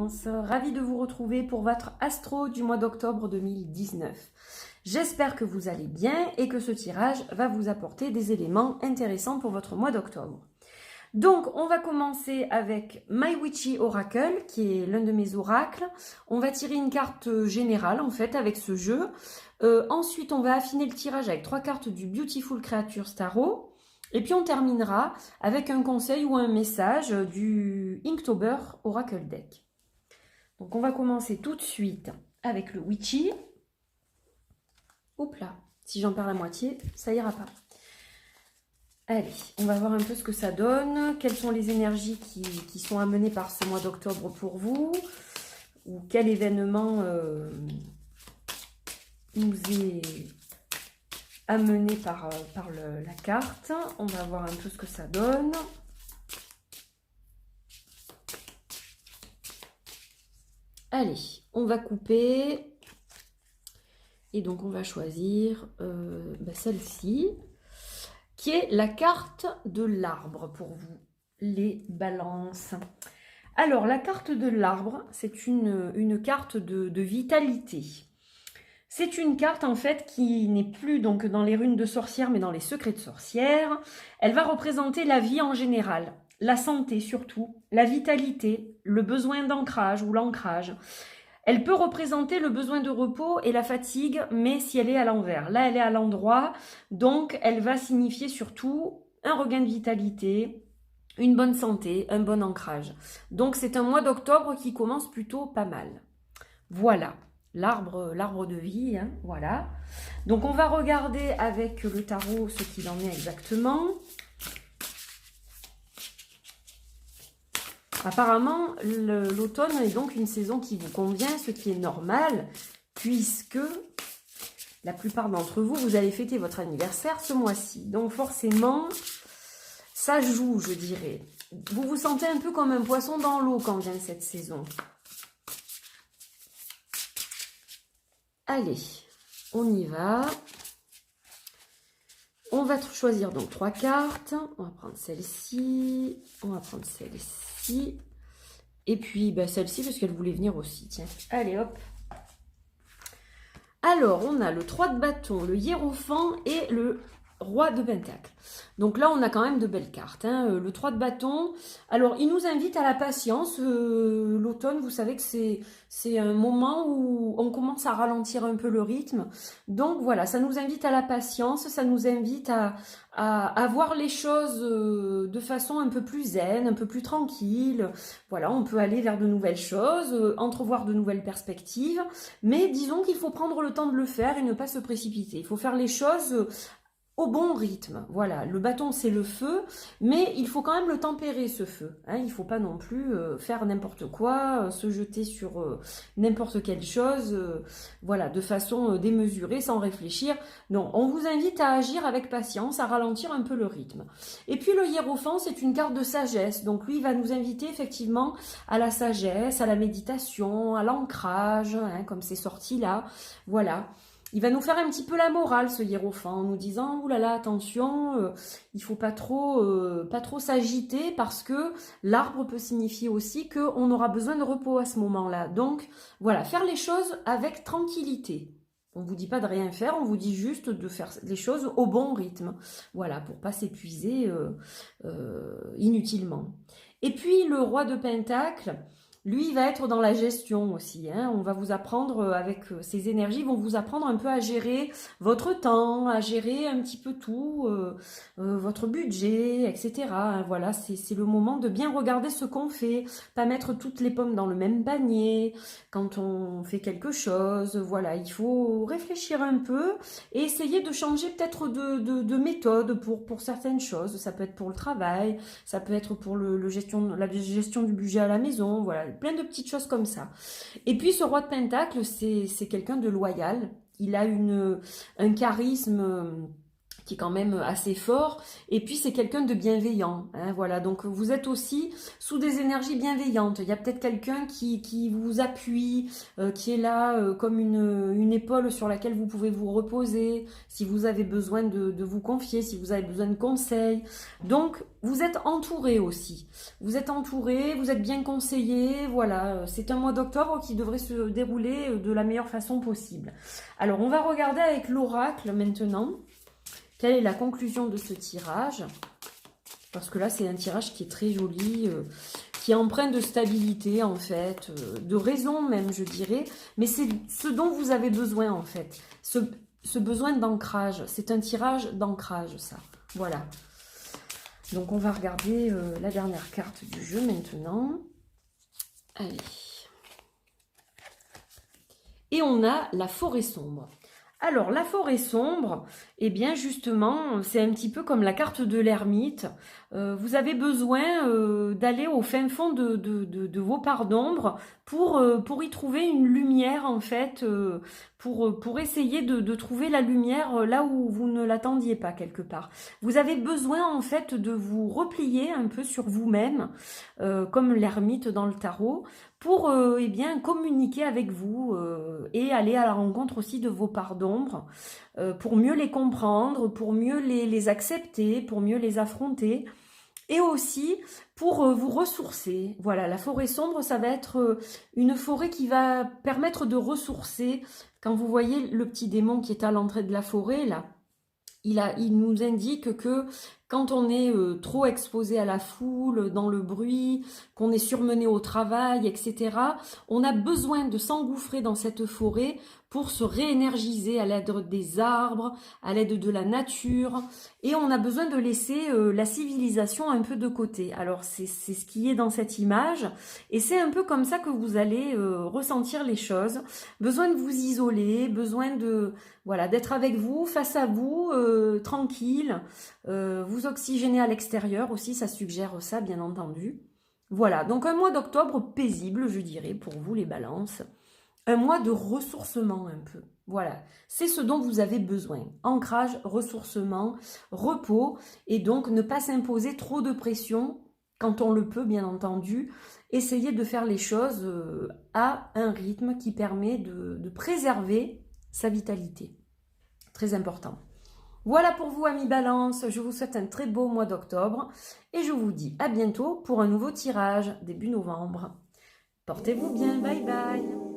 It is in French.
Balance, ravie de vous retrouver pour votre astro du mois d'octobre 2019. J'espère que vous allez bien et que ce tirage va vous apporter des éléments intéressants pour votre mois d'octobre. Donc, on va commencer avec My Witchy Oracle, qui est l'un de mes oracles. On va tirer une carte générale, en fait, avec ce jeu. Ensuite, on va affiner le tirage avec 3 cartes du Beautiful Creatures Tarot. Et puis, on terminera avec un conseil ou un message du Inktober Oracle Deck. Donc, on va commencer tout de suite avec le Witchy. Oups là, si j'en perds la moitié, ça ira pas. Allez, on va voir un peu ce que ça donne. Quelles sont les énergies qui sont amenées par ce mois d'octobre pour vous? Ou quel événement nous est amené par la carte? On va voir un peu ce que ça donne. Allez, on va couper. Et donc, on va choisir celle-ci, qui est la carte de l'arbre pour vous, les balances. Alors, la carte de l'arbre, c'est une carte de vitalité. C'est une carte, en fait, qui n'est plus donc dans les runes de sorcière, mais dans les secrets de sorcière. Elle va représenter la vie en général, la santé surtout, la vitalité, le besoin d'ancrage ou l'ancrage. Elle peut représenter le besoin de repos et la fatigue, mais si elle est à l'envers. Là, elle est à l'endroit, donc elle va signifier surtout un regain de vitalité, une bonne santé, un bon ancrage. Donc, c'est un mois d'octobre qui commence plutôt pas mal. Voilà, l'arbre de vie, hein, voilà. Donc, on va regarder avec le tarot ce qu'il en est exactement. Apparemment, l'automne est donc une saison qui vous convient, ce qui est normal, puisque la plupart d'entre vous, vous allez fêter votre anniversaire ce mois-ci. Donc forcément, ça joue, je dirais. Vous vous sentez un peu comme un poisson dans l'eau quand vient cette saison. Allez, on y va. On va choisir donc 3 cartes. On va prendre celle-ci, on va prendre celle-ci. Et puis celle-ci parce qu'elle voulait venir aussi. Tiens, allez hop. Alors, on a le 3 de bâton, le hiérophant et le roi de pentacle. Donc là, on a quand même de belles cartes. Hein. Le 3 de bâton, alors il nous invite à la patience. L'automne, vous savez que c'est un moment où on commence à ralentir un peu le rythme. Donc voilà, ça nous invite à la patience, ça nous invite à voir les choses de façon un peu plus zen, un peu plus tranquille. Voilà, on peut aller vers de nouvelles choses, entrevoir de nouvelles perspectives. Mais disons qu'il faut prendre le temps de le faire et ne pas se précipiter. Il faut faire les choses au bon rythme. Voilà, le bâton c'est le feu, mais il faut quand même le tempérer ce feu. Hein. Il ne faut pas non plus faire n'importe quoi, se jeter sur n'importe quelle chose, voilà, de façon démesurée, sans réfléchir. Non, on vous invite à agir avec patience, à ralentir un peu le rythme. Et puis le hiérophant, c'est une carte de sagesse, donc lui il va nous inviter effectivement à la sagesse, à la méditation, à l'ancrage, hein, comme c'est sorti là, voilà. Il va nous faire un petit peu la morale, ce hiérophant, en nous disant « Oulala, attention, il ne faut pas trop s'agiter parce que l'arbre peut signifier aussi qu'on aura besoin de repos à ce moment-là. » Donc, voilà, faire les choses avec tranquillité. On ne vous dit pas de rien faire, on vous dit juste de faire les choses au bon rythme. Voilà, pour ne pas s'épuiser inutilement. Et puis, le roi de pentacle... Lui, il va être dans la gestion aussi. Hein. On va vous apprendre, avec ces énergies, vont vous apprendre un peu à gérer votre temps, à gérer un petit peu tout, votre budget, etc. Hein. Voilà, c'est le moment de bien regarder ce qu'on fait, pas mettre toutes les pommes dans le même panier quand on fait quelque chose. Voilà, il faut réfléchir un peu et essayer de changer peut-être de méthode pour certaines choses. Ça peut être pour le travail, ça peut être pour la gestion du budget à la maison, voilà. Plein de petites choses comme ça. Et puis ce roi de pentacle, c'est quelqu'un de loyal. Il a un charisme qui est quand même assez fort, et puis c'est quelqu'un de bienveillant, hein, voilà, donc vous êtes aussi sous des énergies bienveillantes, il y a peut-être quelqu'un qui vous appuie, qui est là comme une épaule sur laquelle vous pouvez vous reposer, si vous avez besoin de vous confier, si vous avez besoin de conseils, donc vous êtes entouré aussi, vous êtes entouré, vous êtes bien conseillé, voilà, c'est un mois d'octobre qui devrait se dérouler de la meilleure façon possible. Alors on va regarder avec l'oracle maintenant. Quelle est la conclusion de ce tirage? Parce que là, c'est un tirage qui est très joli, qui est empreint de stabilité, en fait, de raison même, je dirais. Mais c'est ce dont vous avez besoin, en fait. Ce besoin d'ancrage. C'est un tirage d'ancrage, ça. Voilà. Donc, on va regarder la dernière carte du jeu maintenant. Allez. Et on a la forêt sombre. Alors, la forêt sombre, eh bien justement, c'est un petit peu comme la carte de l'ermite. Vous avez besoin d'aller au fin fond de vos parts d'ombre pour y trouver une lumière, en fait, pour essayer de trouver la lumière là où vous ne l'attendiez pas quelque part. Vous avez besoin, en fait, de vous replier un peu sur vous-même, comme l'ermite dans le tarot, pour eh bien, communiquer avec vous et aller à la rencontre aussi de vos parts d'ombre, pour mieux les comprendre, pour mieux les accepter, pour mieux les affronter, et aussi pour vous ressourcer. Voilà, la forêt sombre, ça va être une forêt qui va permettre de ressourcer. Quand vous voyez le petit démon qui est à l'entrée de la forêt, là, il nous indique que quand on est trop exposé à la foule, dans le bruit, qu'on est surmené au travail, etc., on a besoin de s'engouffrer dans cette forêt pour se réénergiser à l'aide des arbres, à l'aide de la nature, et on a besoin de laisser la civilisation un peu de côté. Alors c'est ce qui est dans cette image, et c'est un peu comme ça que vous allez ressentir les choses. Besoin de vous isoler, besoin de voilà, d'être avec vous, face à vous, tranquille, vous oxygéner à l'extérieur aussi, ça suggère ça, bien entendu. Voilà, donc un mois d'octobre paisible, je dirais, pour vous les balances. Un mois de ressourcement un peu. Voilà, c'est ce dont vous avez besoin. Ancrage, ressourcement, repos, et donc ne pas s'imposer trop de pression, quand on le peut, bien entendu. Essayez de faire les choses à un rythme qui permet de préserver sa vitalité. Très important. Voilà pour vous, amis Balance. Je vous souhaite un très beau mois d'octobre et je vous dis à bientôt pour un nouveau tirage début novembre. Portez-vous bien. Bye bye.